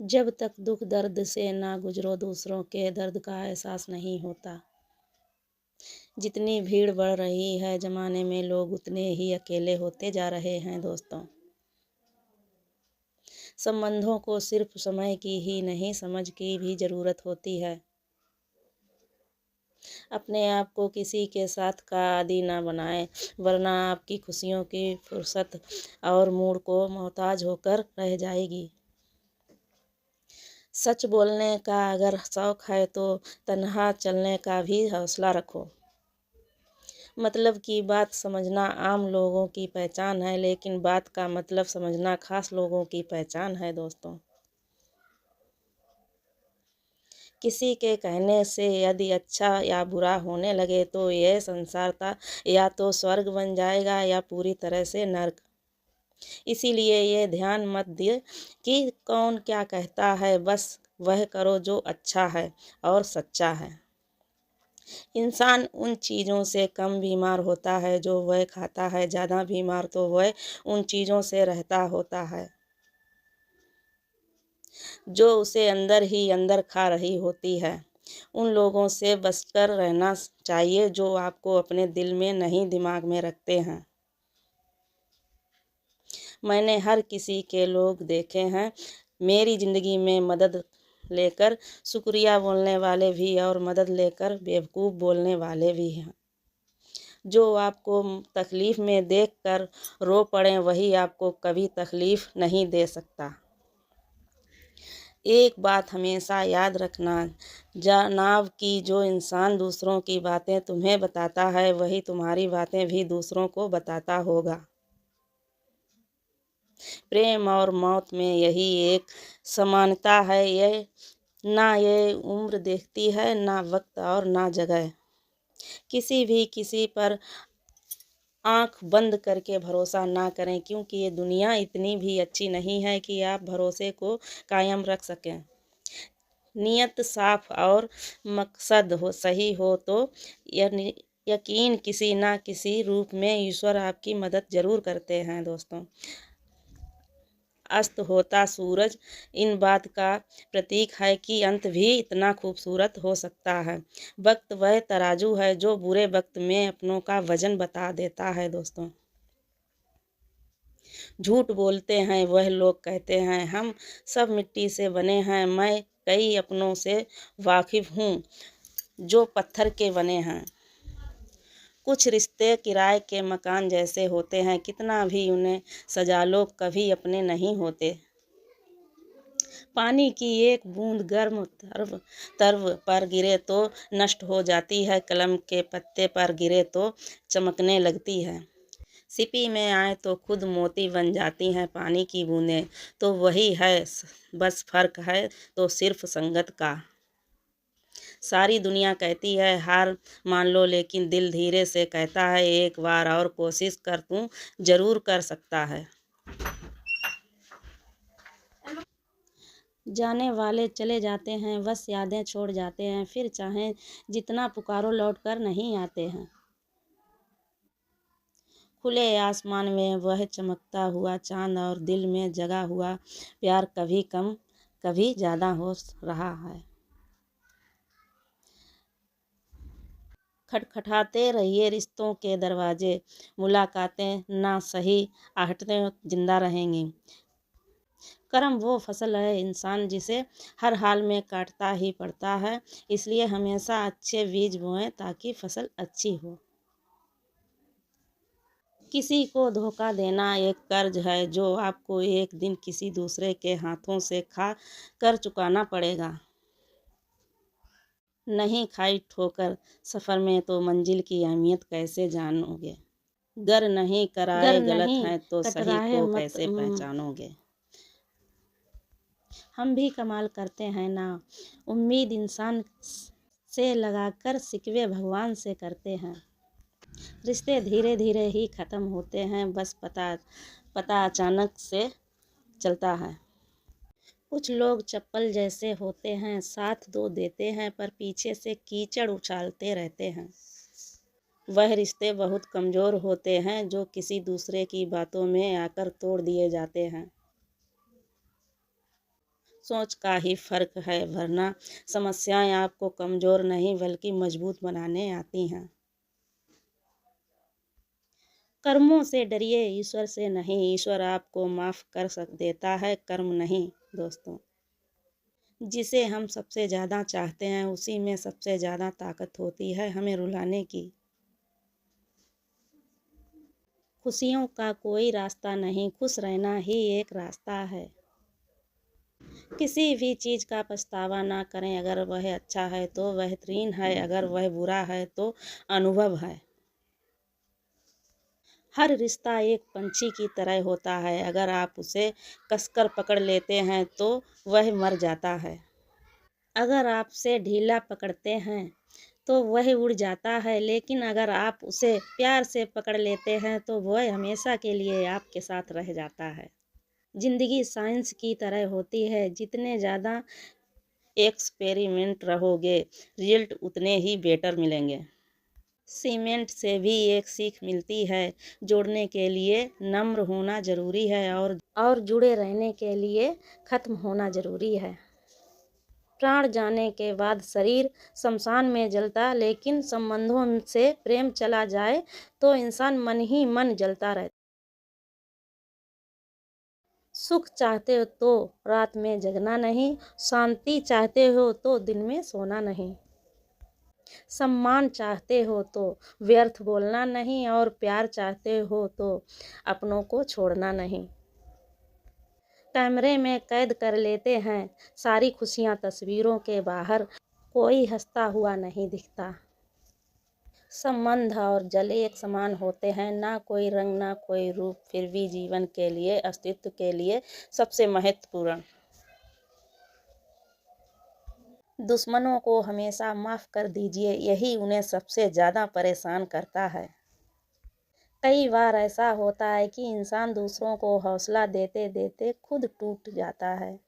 जब तक दुख दर्द से ना गुजरो दूसरों के दर्द का एहसास नहीं होता। जितनी भीड़ बढ़ रही है ज़माने में लोग उतने ही अकेले होते जा रहे हैं दोस्तों। संबंधों को सिर्फ समय की ही नहीं समझ की भी ज़रूरत होती है। अपने आप को किसी के साथ का आदी ना बनाएं, वरना आपकी खुशियों की फुर्सत और मूड को मोहताज होकर रह जाएगी। सच बोलने का अगर शौक है तो तन्हा चलने का भी हौसला रखो। मतलब की बात समझना आम लोगों की पहचान है, लेकिन बात का मतलब समझना खास लोगों की पहचान है दोस्तों। किसी के कहने से यदि अच्छा या बुरा होने लगे तो यह संसार था या तो स्वर्ग बन जाएगा या पूरी तरह से नर्क। इसीलिए ये ध्यान मत दिए कि कौन क्या कहता है, बस वह करो जो अच्छा है और सच्चा है। इंसान उन चीज़ों से कम बीमार होता है जो वह खाता है, ज़्यादा बीमार तो वह उन चीज़ों से रहता होता है जो उसे अंदर ही अंदर खा रही होती है। उन लोगों से बचकर रहना चाहिए जो आपको अपने दिल में नहीं दिमाग में रखते हैं। मैंने हर किसी के लोग देखे हैं मेरी ज़िंदगी में, मदद लेकर शुक्रिया बोलने वाले भी और मदद लेकर बेवकूफ़ बोलने वाले भी हैं। जो आपको तकलीफ़ में देखकर रो पड़े वही आपको कभी तकलीफ़ नहीं दे सकता। एक बात हमेशा याद रखना जनाब कि जो इंसान दूसरों की बातें तुम्हें बताता है वही तुम्हारी बातें भी दूसरों को बताता होगा। प्रेम और मौत में यही एक समानता है, यह ना ये उम्र देखती है, ना वक्त और ना जगह। किसी पर आंख बंद करके भरोसा ना करें, क्योंकि ये दुनिया इतनी भी अच्छी नहीं है कि आप भरोसे को कायम रख सकें। नियत साफ और मकसद सही हो तो यकीन किसी ना किसी रूप में ईश्वर आपकी मदद ज़रूर करते हैं दोस्तों। अस्त होता सूरज इन बात का प्रतीक है कि अंत भी इतना खूबसूरत हो सकता है। वक्त वह तराजू है जो बुरे वक्त में अपनों का वजन बता देता है दोस्तों। झूठ बोलते हैं वह लोग कहते हैं हम सब मिट्टी से बने हैं। मैं कई अपनों से वाकिफ़ हूँ जो पत्थर के बने हैं। कुछ रिश्ते किराए के मकान जैसे होते हैं, कितना भी उन्हें सजा लो कभी अपने नहीं होते। पानी की एक बूंद गर्म तर्व पर गिरे तो नष्ट हो जाती है, कलम के पत्ते पर गिरे तो चमकने लगती है। सिपी में आए तो खुद मोती बन जाती हैं पानी की बूंदें, तो वही है, बस फर्क है तो सिर्फ संगत का। सारी दुनिया कहती है हार मान लो, लेकिन दिल धीरे से कहता है एक बार और कोशिश कर, तू जरूर कर सकता है। जाने वाले चले जाते हैं, बस यादें छोड़ जाते हैं, फिर चाहे जितना पुकारो लौट कर नहीं आते हैं। खुले आसमान में वह चमकता हुआ चांद और दिल में जगा हुआ प्यार कभी कम कभी ज़्यादा हो रहा है। खटखटाते रहिए रिश्तों के दरवाजे, मुलाकातें ना सही आहटें जिंदा रहेंगी। कर्म वो फसल है इंसान जिसे हर हाल में काटता ही पड़ता है, इसलिए हमेशा अच्छे बीज बोएं ताकि फसल अच्छी हो। किसी को धोखा देना एक कर्ज है जो आपको एक दिन किसी दूसरे के हाथों से खा कर चुकाना पड़ेगा। नहीं खाई ठोकर सफ़र में तो मंजिल की अहमियत कैसे जानोगे। गर नहीं कराए गलत हैं तो सही को कैसे पहचानोगे। हम भी कमाल करते हैं ना, उम्मीद इंसान से लगाकर शिकवे भगवान से करते हैं। रिश्ते धीरे धीरे ही ख़त्म होते हैं, बस पता अचानक से चलता है। कुछ लोग चप्पल जैसे होते हैं, साथ दो देते हैं पर पीछे से कीचड़ उछालते रहते हैं। वह रिश्ते बहुत कमज़ोर होते हैं जो किसी दूसरे की बातों में आकर तोड़ दिए जाते हैं। सोच का ही फर्क है, वरना समस्याएं आपको कमज़ोर नहीं बल्कि मजबूत बनाने आती हैं। कर्मों से डरिए, ईश्वर से नहीं। ईश्वर आपको माफ़ कर देता है, कर्म नहीं दोस्तों। जिसे हम सबसे ज़्यादा चाहते हैं उसी में सबसे ज़्यादा ताकत होती है हमें रुलाने की। खुशियों का कोई रास्ता नहीं, खुश रहना ही एक रास्ता है। किसी भी चीज़ का पछतावा ना करें, अगर वह अच्छा है तो बेहतरीन है, अगर वह बुरा है तो अनुभव है। हर रिश्ता एक पंछी की तरह होता है, अगर आप उसे कसकर पकड़ लेते हैं तो वह मर जाता है। अगर आप उसे ढीला पकड़ते हैं तो वह उड़ जाता है, लेकिन अगर आप उसे प्यार से पकड़ लेते हैं तो वह हमेशा के लिए आपके साथ रह जाता है। ज़िंदगी साइंस की तरह होती है, जितने ज़्यादा एक्सपेरिमेंट रहोगे रिजल्ट उतने ही बेटर मिलेंगे। सीमेंट से भी एक सीख मिलती है, जोड़ने के लिए नम्र होना ज़रूरी है और जुड़े रहने के लिए ख़त्म होना ज़रूरी है। प्राण जाने के बाद शरीर शमशान में जलता, लेकिन संबंधों से प्रेम चला जाए तो इंसान मन ही मन जलता रहता। सुख चाहते हो तो रात में जगना नहीं, शांति चाहते हो तो दिन में सोना नहीं। सम्मान चाहते हो तो व्यर्थ बोलना नहीं, और प्यार चाहते हो तो अपनों को छोड़ना नहीं। कैमरे में कैद कर लेते हैं सारी खुशियाँ तस्वीरों के बाहर, कोई हंसता हुआ नहीं दिखता। संबंध और जल एक समान होते हैं, ना कोई रंग ना कोई रूप, फिर भी जीवन के लिए, अस्तित्व के लिए सबसे महत्वपूर्ण। दुश्मनों को हमेशा माफ़ कर दीजिए, यही उन्हें सबसे ज़्यादा परेशान करता है। कई बार ऐसा होता है कि इंसान दूसरों को हौसला देते देते खुद टूट जाता है।